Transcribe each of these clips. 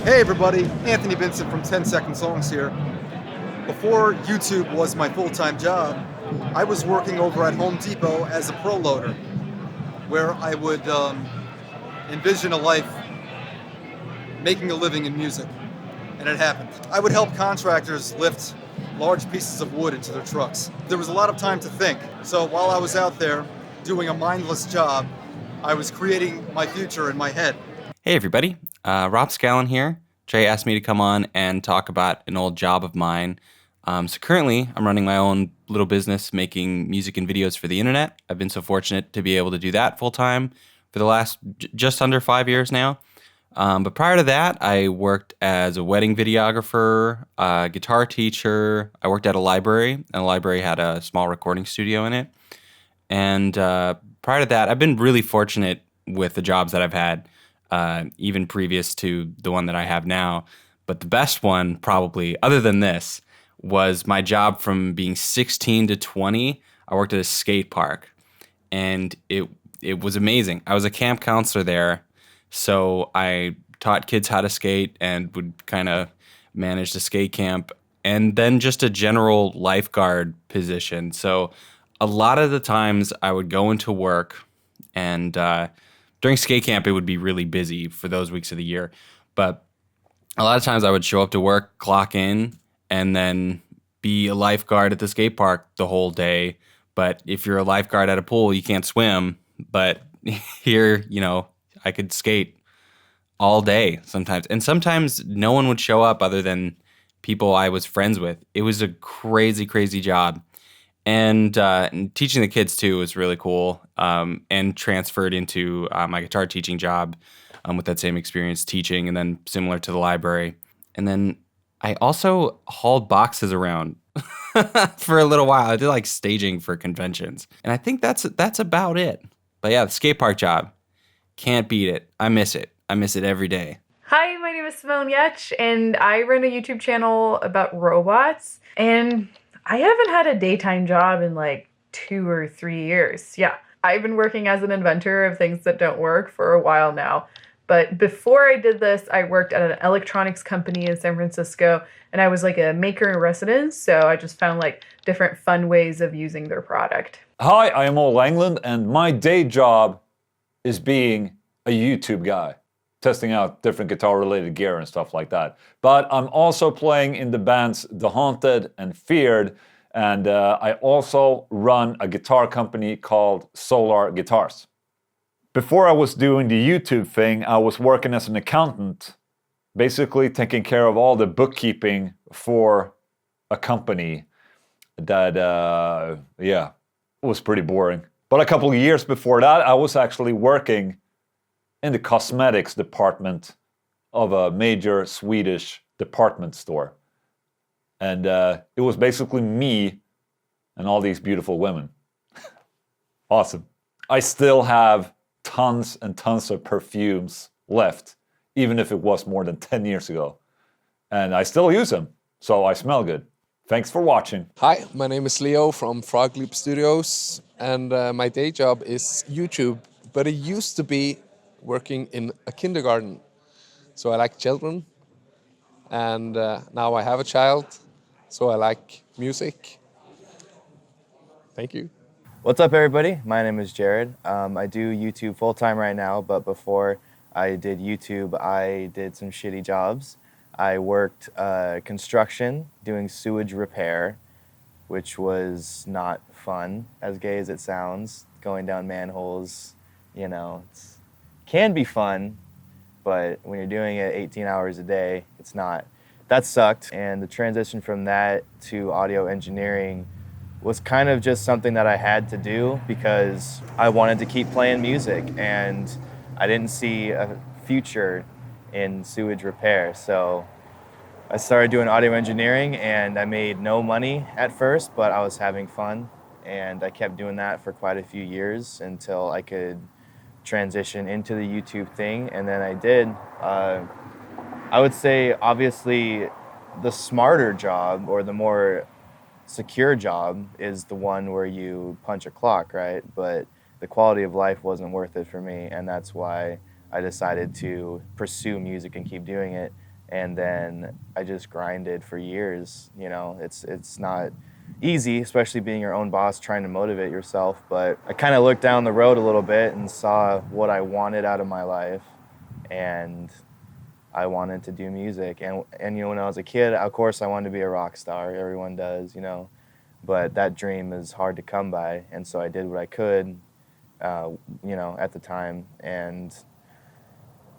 Hey everybody, Anthony Vincent from 10 Second Songs here. Before YouTube was my full-time job, I was working over at Home Depot as a pro loader, where I would envision a life making a living in music, and it happened. I would help contractors lift large pieces of wood into their trucks. There was a lot of time to think, so while I was out there doing a mindless job, I was creating my future in my head. Hey everybody, Rob SCALLON here. Trey asked me to come on and talk about an old job of mine. So currently, I'm running my own little business making music and videos for the internet. I've been so fortunate to be able to do that full time for the last just under 5 years now. But prior to that, I worked as a wedding videographer, a guitar teacher. I worked at a library, and the library had a small recording studio in it. And prior to that, I've been really fortunate with the jobs that I've had. Even previous to the one that I have now. But the best one, probably, other than this, was my job from being 16 to 20. I worked at a skate park, and it was amazing. I was a camp counselor there, so I taught kids how to skate and would kind of manage the skate camp, and then just a general lifeguard position. So a lot of the times I would go into work and during skate camp, it would be really busy for those weeks of the year. But a lot of times I would show up to work, clock in, and then be a lifeguard at the skate park the whole day. But if you're a lifeguard at a pool, you can't swim. But here, I could skate all day sometimes. And sometimes no one would show up other than people I was friends with. It was a crazy, crazy job. And teaching the kids, too, was really cool, and transferred into my guitar teaching job with that same experience teaching, and then similar to the library. And then I also hauled boxes around for a little while. I did like staging for conventions. And I think that's about it. But yeah, the skate park job, can't beat it. I miss it. I miss it every day. Hi, my name is Simone Yetch, and I run a YouTube channel about robots. And I haven't had a daytime job in like 2 or 3 years. Yeah, I've been working as an inventor of things that don't work for a while now. But before I did this, I worked at an electronics company in San Francisco, and I was like a maker in residence. So I just found like different fun ways of using their product. Hi, I am Old England, and my day job is being a YouTube guy, testing out different guitar-related gear and stuff like that. But I'm also playing in the bands The Haunted and Feared, and I also run a guitar company called Solar Guitars. Before I was doing the YouTube thing, I was working as an accountant, basically taking care of all the bookkeeping for a company that, was pretty boring. But a couple of years before that, I was actually working in the cosmetics department of a major Swedish department store. And it was basically me and all these beautiful women. Awesome. I still have tons and tons of perfumes left, even if it was more than 10 years ago. And I still use them, so I smell good. Thanks for watching. Hi, my name is Leo from Frog Leap Studios, and my day job is YouTube, but it used to be working in a kindergarten. So I like children, and now I have a child, so I like music. Thank you. What's up, everybody? My name is Jared. I do YouTube full-time right now, but before I did YouTube, I did some shitty jobs. I worked construction, doing sewage repair, which was not fun, as gay as it sounds. Going down manholes, it's can be fun, but when you're doing it 18 hours a day, it's not. That sucked, and the transition from that to audio engineering was kind of just something that I had to do because I wanted to keep playing music, and I didn't see a future in sewage repair. So I started doing audio engineering, and I made no money at first, but I was having fun, and I kept doing that for quite a few years until I could transition into the YouTube thing, and then I did. I would say, obviously, the smarter job or the more secure job is the one where you punch a clock, right? But the quality of life wasn't worth it for me, and that's why I decided to pursue music and keep doing it. And then I just grinded for years. You know, it's not easy, especially being your own boss, trying to motivate yourself. But I kind of looked down the road a little bit and saw what I wanted out of my life, and I wanted to do music. And you know, when I was a kid, of course, I wanted to be a rock star. Everyone does, you know. But that dream is hard to come by, and so I did what I could, you know, at the time. And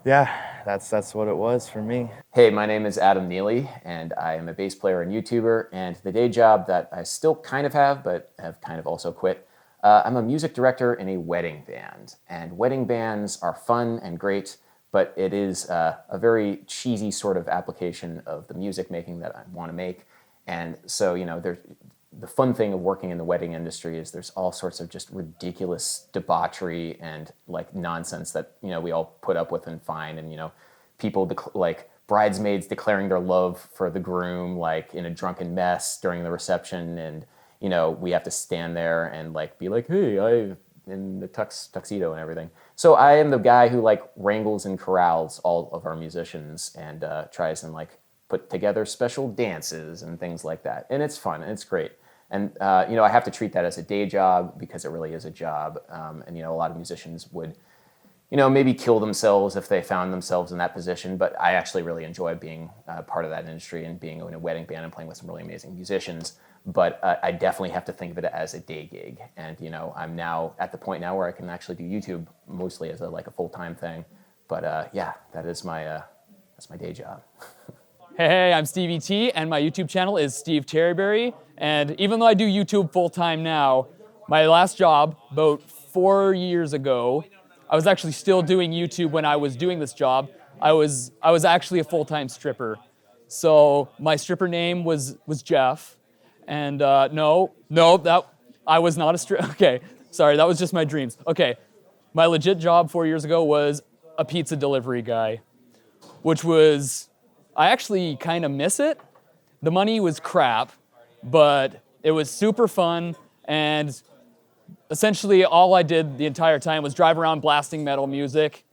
yeah, that's what it was for me. Hey, my name is Adam Neely, and I am a bass player and YouTuber, and the day job that I still kind of have, but have kind of also quit, I'm a music director in a wedding band. And wedding bands are fun and great, but it is a very cheesy sort of application of the music making that I want to make. And so, you know, the fun thing of working in the wedding industry is there's all sorts of just ridiculous debauchery and like nonsense that, you know, we all put up with and find. And, you know, people like bridesmaids declaring their love for the groom, like in a drunken mess during the reception. And, you know, we have to stand there and like be like, hey, I'm in the tuxedo and everything. So I am the guy who like wrangles and corrals all of our musicians and tries and like put together special dances and things like that. And it's fun and it's great. And, you know, I have to treat that as a day job because it really is a job. And, you know, a lot of musicians would, you know, maybe kill themselves if they found themselves in that position. But I actually really enjoy being part of that industry and being in a wedding band and playing with some really amazing musicians. But I definitely have to think of it as a day gig. And, you know, I'm now at the point now where I can actually do YouTube mostly as like a full-time thing. But yeah, that's my day job. Hey, I'm Stevie T, and my YouTube channel is Steve TERREBERRY. And even though I do YouTube full-time now, my last job, about 4 years ago, I was actually still doing YouTube when I was doing this job. I was actually a full-time stripper. So my stripper name was Jeff. And no, I was not a stripper. Okay, sorry, that was just my dreams. Okay, my legit job 4 years ago was a pizza delivery guy, which was, I actually kind of miss it. The money was crap, but it was super fun, and essentially all I did the entire time was drive around blasting metal music,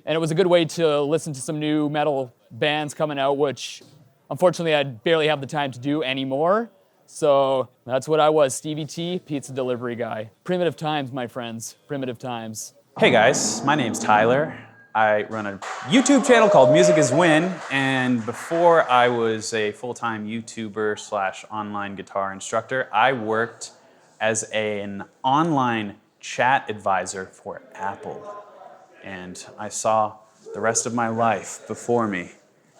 and it was a good way to listen to some new metal bands coming out, which unfortunately I barely have the time to do anymore. So that's what I was, Stevie T, pizza delivery guy. Primitive times, my friends, primitive times. Hey guys, my name's Tyler. I run a YouTube channel called Music is Win, and before I was a full-time YouTuber / online guitar instructor, I worked as an online chat advisor for Apple. And I saw the rest of my life before me,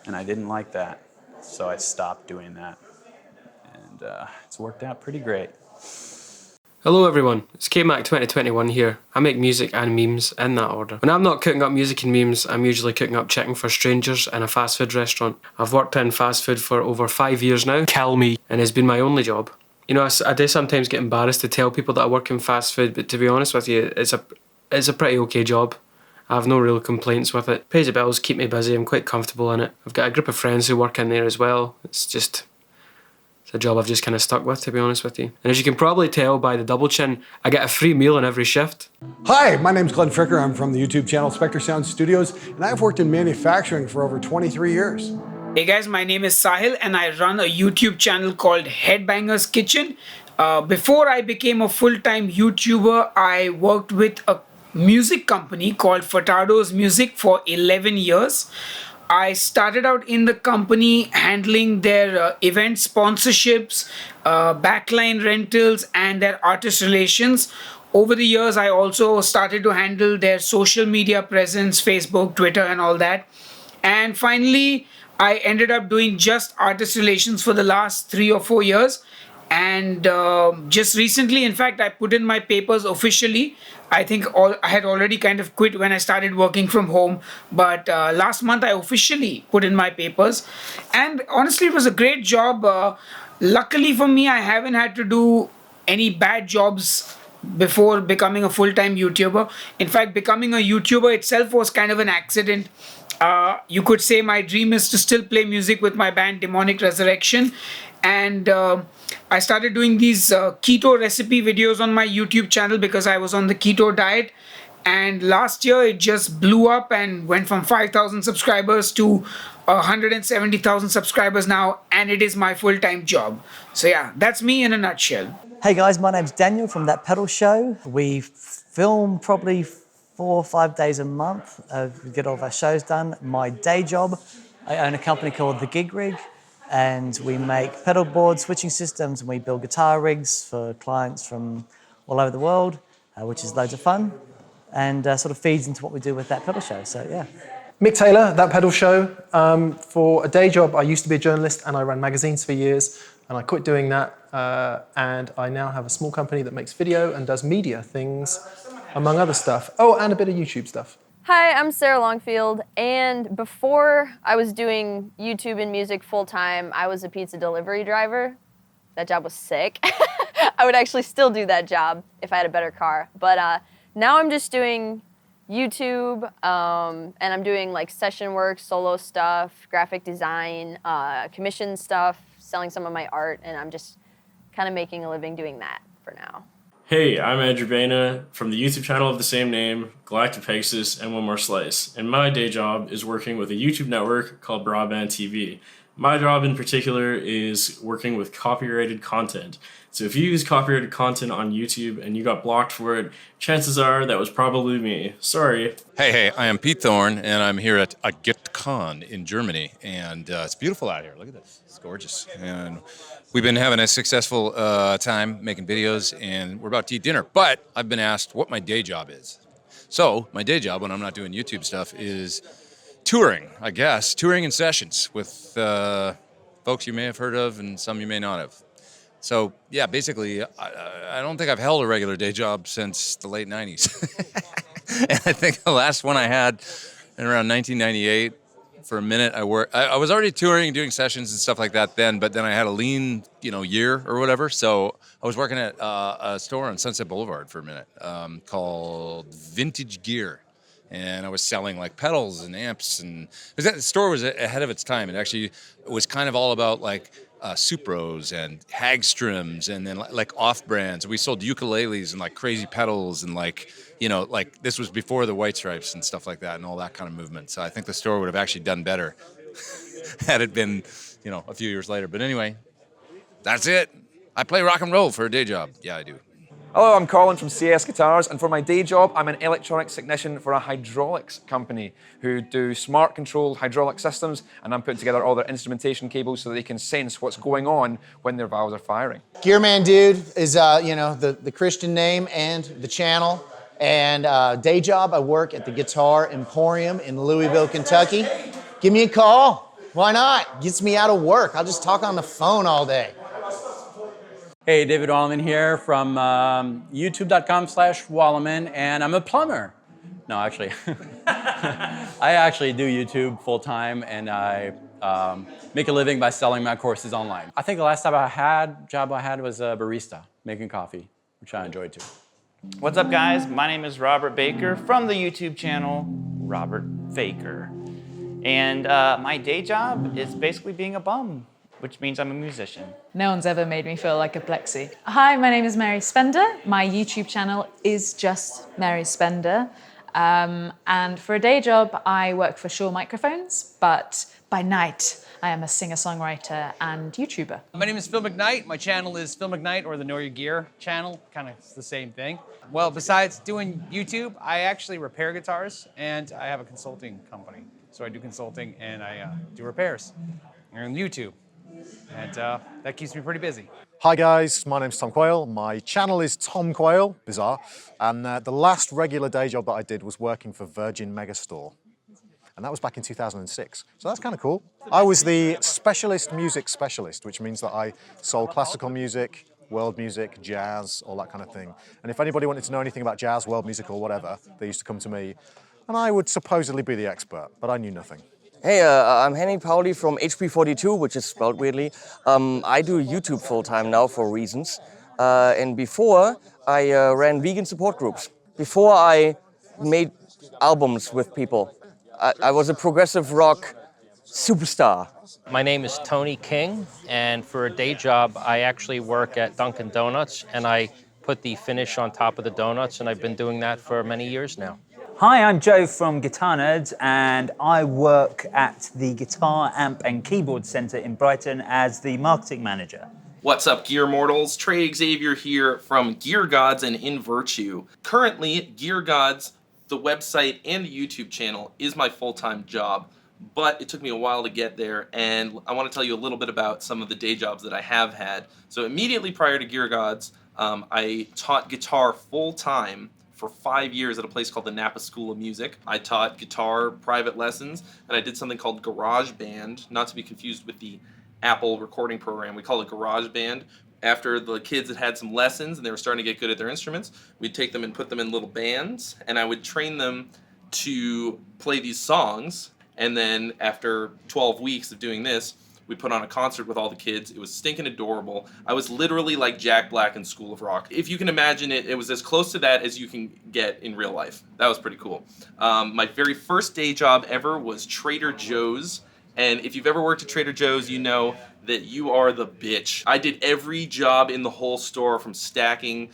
and I didn't like that, so I stopped doing that. And it's worked out pretty great. Hello everyone, it's KMAK 2021 here. I make music and memes in that order. When I'm not cooking up music and memes, I'm usually cooking up chicken for strangers in a fast food restaurant. I've worked in fast food for over 5 years now, kill me, and it's been my only job. You know, I do sometimes get embarrassed to tell people that I work in fast food, but to be honest with you, it's a pretty okay job. I have no real complaints with it. Pays the bills, keep me busy, I'm quite comfortable in it. I've got a group of friends who work in there as well. It's a job I've just kind of stuck with, to be honest with you. And as you can probably tell by the double chin, I get a free meal on every shift. Hi, my name's Glenn Fricker. I'm from the YouTube channel SPECTRE Sound Studios, and I've worked in manufacturing for over 23 years. Hey guys, my name is Sahil, and I run a YouTube channel called Headbanger's Kitchen. Before I became a full-time YouTuber, I worked with a music company called Furtado's Music for 11 years. I started out in the company handling their event sponsorships, backline rentals, and their artist relations. Over the years, I also started to handle their social media presence, Facebook, Twitter, and all that. And finally, I ended up doing just artist relations for the last 3 or 4 years. And just recently, in fact, I put in my papers officially. I think I had already kind of quit when I started working from home. But last month, I officially put in my papers. And honestly, it was a great job. Luckily for me, I haven't had to do any bad jobs before becoming a full-time YouTuber. In fact, becoming a YouTuber itself was kind of an accident. You could say my dream is to still play music with my band Demonic Resurrection. And I started doing these keto recipe videos on my YouTube channel because I was on the keto diet. And last year it just blew up and went from 5,000 subscribers to 170,000 subscribers now, and it is my full-time job. So yeah, that's me in a nutshell. Hey guys, my name's Daniel from That Pedal Show. We film probably 4 or 5 days a month. We get all of our shows done. My day job, I own a company called The Gig Rig, and we make pedal board switching systems, and we build guitar rigs for clients from all over the world, which is loads of fun, and sort of feeds into what we do with That Pedal Show, so yeah. Mick Taylor, That Pedal Show. For a day job, I used to be a journalist and I ran magazines for years, and I quit doing that, and I now have a small company that makes video and does media things, among other stuff. Oh, and a bit of YouTube stuff. Hi, I'm Sarah Longfield, and before I was doing YouTube and music full-time, I was a pizza delivery driver. That job was sick. I would actually still do that job if I had a better car, but now I'm just doing YouTube, and I'm doing like session work, solo stuff, graphic design, commission stuff, selling some of my art, and I'm just kind of making a living doing that for now. Hey, I'm Andrew BAENA from the YouTube channel of the same name, Galactic Pegasus, and One More Slice. And my day job is working with a YouTube network called Broadband TV. My job in particular is working with copyrighted content. So if you use copyrighted content on YouTube and you got blocked for it, chances are that was probably me. Sorry. Hey, I am Pete Thorn, and I'm here at a GitCon in Germany, and it's beautiful out here. Look at this. It's gorgeous. And we've been having a successful time making videos, and we're about to eat dinner. But I've been asked what my day job is. So my day job, when I'm not doing YouTube stuff, is touring, I guess. Touring in sessions with folks you may have heard of and some you may not have. So, yeah, basically, I don't think I've held a regular day job since the late 90s. And I think the last one I had in around 1998, for a minute, I was already touring and doing sessions and stuff like that then, but then I had a lean, year or whatever. So I was working at a store on Sunset Boulevard for a minute called Vintage Gear. And I was selling like pedals and amps, and the store was ahead of its time. It actually was kind of all about like Supros and Hagströms, and then like off brands. We sold ukuleles and like crazy pedals, and like this was before the White Stripes and stuff like that, and all that kind of movement. So I think the store would have actually done better had it been a few years later. But anyway, that's it. I play rock and roll for a day job. Yeah, I do. Hello, I'm Colin from CSGUITARS, and for my day job, I'm an electronics technician for a hydraulics company who do smart controlled hydraulic systems, and I'm putting together all their instrumentation cables so that they can sense what's going on when their valves are firing. GEARMANDUDE is, the Christian name and the channel, and day job, I work at the Guitar Emporium in Louisville, Kentucky. Give me a call. Why not? Gets me out of work. I'll just talk on the phone all day. Hey, David WALLIMANN here from youtube.com/WALLIMANN, and I'm a plumber. No, actually, I actually do YouTube full time, and I make a living by selling my courses online. I think the last job I had was a barista, making coffee, which I enjoyed too. What's up, guys? My name is Robert Baker from the YouTube channel Robert Faker, and my day job is basically being a bum, which means I'm a musician. No one's ever made me feel like a plexi. Hi, my name is Mary Spender. My YouTube channel is just Mary Spender. And for a day job, I work for Shure Microphones, but by night, I am a singer-songwriter and YouTuber. My name is Phil McKnight. My channel is Phil McKnight, or the Know Your Gear channel. Kind of the same thing. Well, besides doing YouTube, I actually repair guitars, and I have a consulting company. So I do consulting, and I do repairs on YouTube. And that keeps me pretty busy. Hi guys, my name's Tom Quayle. My channel is Tom Quayle, bizarre. And the last regular day job that I did was working for Virgin Megastore. And that was back in 2006. So that's kind of cool. I was the specialist music specialist, which means that I sold classical music, world music, jazz, all that kind of thing. And if anybody wanted to know anything about jazz, world music, or whatever, they used to come to me. And I would supposedly be the expert, but I knew nothing. Hey, I'm Henning PAULY from HP42, which is spelled weirdly. I do YouTube full-time now for reasons. And before, I ran vegan support groups. Before, I made albums with people. I was a progressive rock superstar. My name is Tony King, and for a day job, I actually work at Dunkin' Donuts, and I put the finish on top of the donuts, and I've been doing that for many years now. Hi, I'm Joe from Guitar Nerds, and I work at the Guitar, Amp and Keyboard Centre in Brighton as the marketing manager. What's up, Gear Mortals? Trey Xavier here from Gear Gods and In Virtue. Currently, Gear Gods, the website and the YouTube channel, is my full-time job, but it took me a while to get there, and I want to tell you a little bit about some of the day jobs that I have had. So immediately prior to Gear Gods, I taught guitar full-time for 5 years at a place called the Napa School of Music. I taught guitar private lessons, and I did something called GarageBand, not to be confused with the Apple recording program. We call it GarageBand. After the kids had some lessons and they were starting to get good at their instruments, we'd take them and put them in little bands, and I would train them to play these songs. And then after 12 weeks of doing this, we put on a concert with all the kids. It was stinking adorable. I was literally like Jack Black in School of Rock. If you can imagine it, it was as close to that as you can get in real life. That was pretty cool. My very first day job ever was Trader Joe's. And if you've ever worked at Trader Joe's, you know that you are the bitch. I did every job in the whole store, from stacking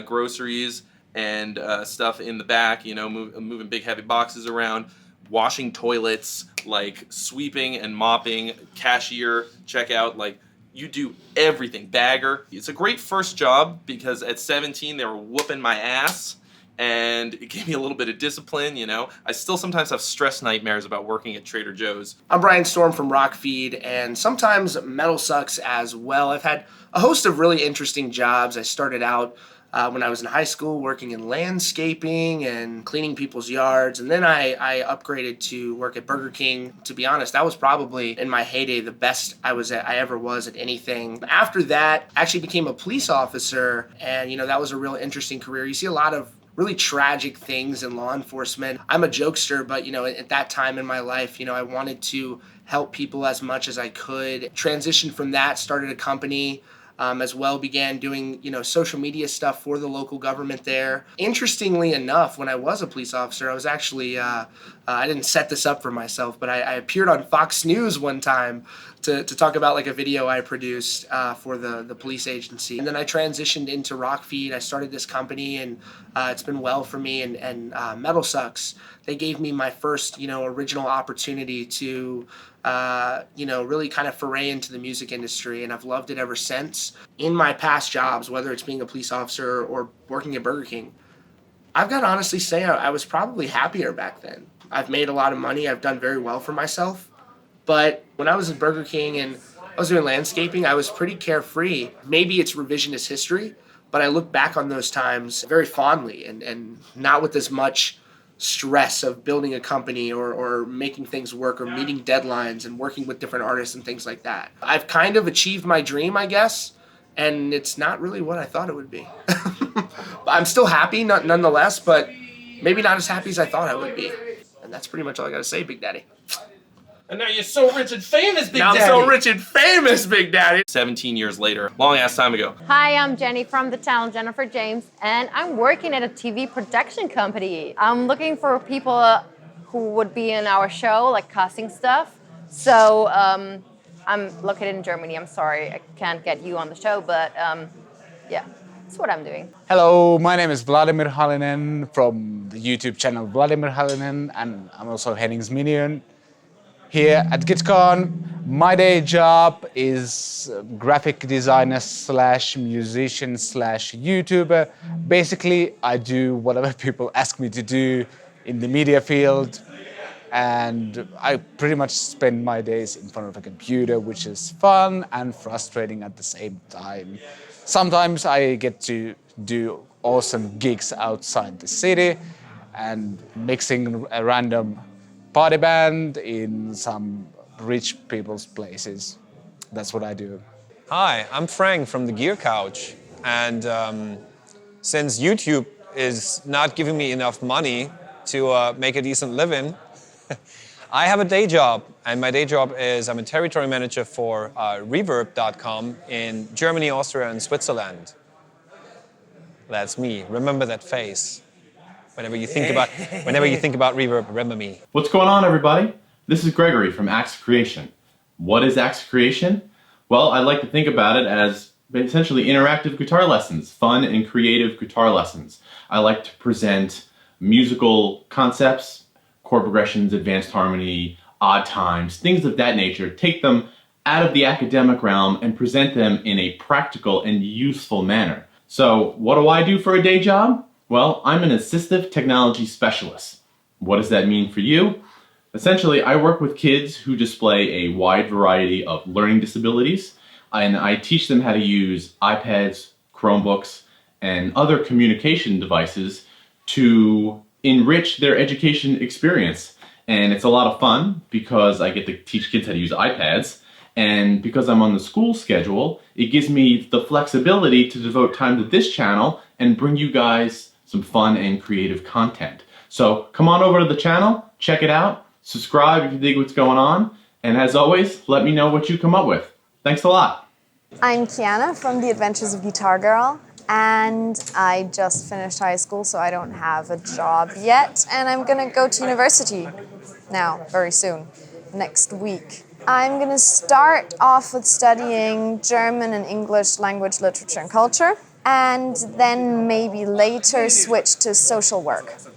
groceries and stuff in the back, you know, moving big heavy boxes around, washing toilets, like sweeping and mopping, cashier, checkout, like you do everything, bagger. It's a great first job because at 17 they were whooping my ass, and it gave me a little bit of discipline, you know. I still sometimes have stress nightmares about working at Trader Joe's. I'm Brian Storm from Rockfeed, and sometimes metal sucks as well. I've had a host of really interesting jobs. I started out when I was in high school working in landscaping and cleaning people's yards, and then I upgraded to work at Burger King. To be honest, that was probably in my heyday the best I ever was at anything. After that, I actually became a police officer, and you know, that was a real interesting career. You see a lot of really tragic things in law enforcement. I'm a jokester, but you know, at that time in my life, you know, I wanted to help people as much as I could. Transitioned from that, started a company, as well, began doing, you know, social media stuff for the local government there. Interestingly enough, when I was a police officer, I was actually, I didn't set this up for myself, but I appeared on Fox News one time to talk about like a video I produced for the police agency. And then I transitioned into Rockfeed. I started this company, and it's been well for me, and Metal Sucks, they gave me my first, you know, original opportunity to you know, really kind of foray into the music industry, and I've loved it ever since. In my past jobs, whether it's being a police officer or working at Burger King, I've got to honestly say I was probably happier back then. I've made a lot of money. I've done very well for myself. But when I was at Burger King and I was doing landscaping, I was pretty carefree. Maybe it's revisionist history, but I look back on those times very fondly, and not with as much stress of building a company or making things work or meeting deadlines and working with different artists and things like that. I've kind of achieved my dream, I guess, and it's not really what I thought it would be. I'm still happy nonetheless, but maybe not as happy as I thought I would be. And that's pretty much all I gotta say, Big Daddy. And now you're so rich and famous, Big Daddy. Now I'm so rich and famous, Big Daddy. 17 years later, long ass time ago. Hi, I'm Jenny from the town, Jennifer James, and I'm working at a TV production company. I'm looking for people who would be in our show, like casting stuff. So I'm located in Germany. I'm sorry, I can't get you on the show, but yeah, that's what I'm doing. Hello, my name is Vladimir HALINEN from the YouTube channel Vladimir HALINEN, and I'm also Henning's minion. Here at GitCon, my day job is graphic designer / musician / YouTuber. Basically, I do whatever people ask me to do in the media field, and I pretty much spend my days in front of a computer, which is fun and frustrating at the same time. Sometimes I get to do awesome gigs outside the city and mixing a random party band in some rich people's places. That's what I do. Hi, I'm Frank from the Gear Couch, and since YouTube is not giving me enough money to make a decent living, I have a day job, and my day job is I'm a territory manager for Reverb.com in Germany, Austria, and Switzerland. That's me. Remember that face. Whenever you think about Reverb, remember me. What's going on, everybody? This is Gregory from Acts of Creation. What is Acts of Creation? Well, I like to think about it as essentially interactive guitar lessons, fun and creative guitar lessons. I like to present musical concepts, chord progressions, advanced harmony, odd times, things of that nature, take them out of the academic realm and present them in a practical and useful manner. So what do I do for a day job? Well, I'm an assistive technology specialist. What does that mean for you? Essentially, I work with kids who display a wide variety of learning disabilities, and I teach them how to use iPads, Chromebooks, and other communication devices to enrich their education experience. And it's a lot of fun because I get to teach kids how to use iPads, and because I'm on the school schedule, it gives me the flexibility to devote time to this channel and bring you guys some fun and creative content. So come on over to the channel, check it out, subscribe if you dig what's going on, and as always, let me know what you come up with. Thanks a lot. I'm Kiana from The Adventures of Guitar Girl, and I just finished high school, so I don't have a job yet, and I'm gonna go to university now, very soon, next week. I'm gonna start off with studying German and English language, literature, and culture, and then maybe later switch to social work.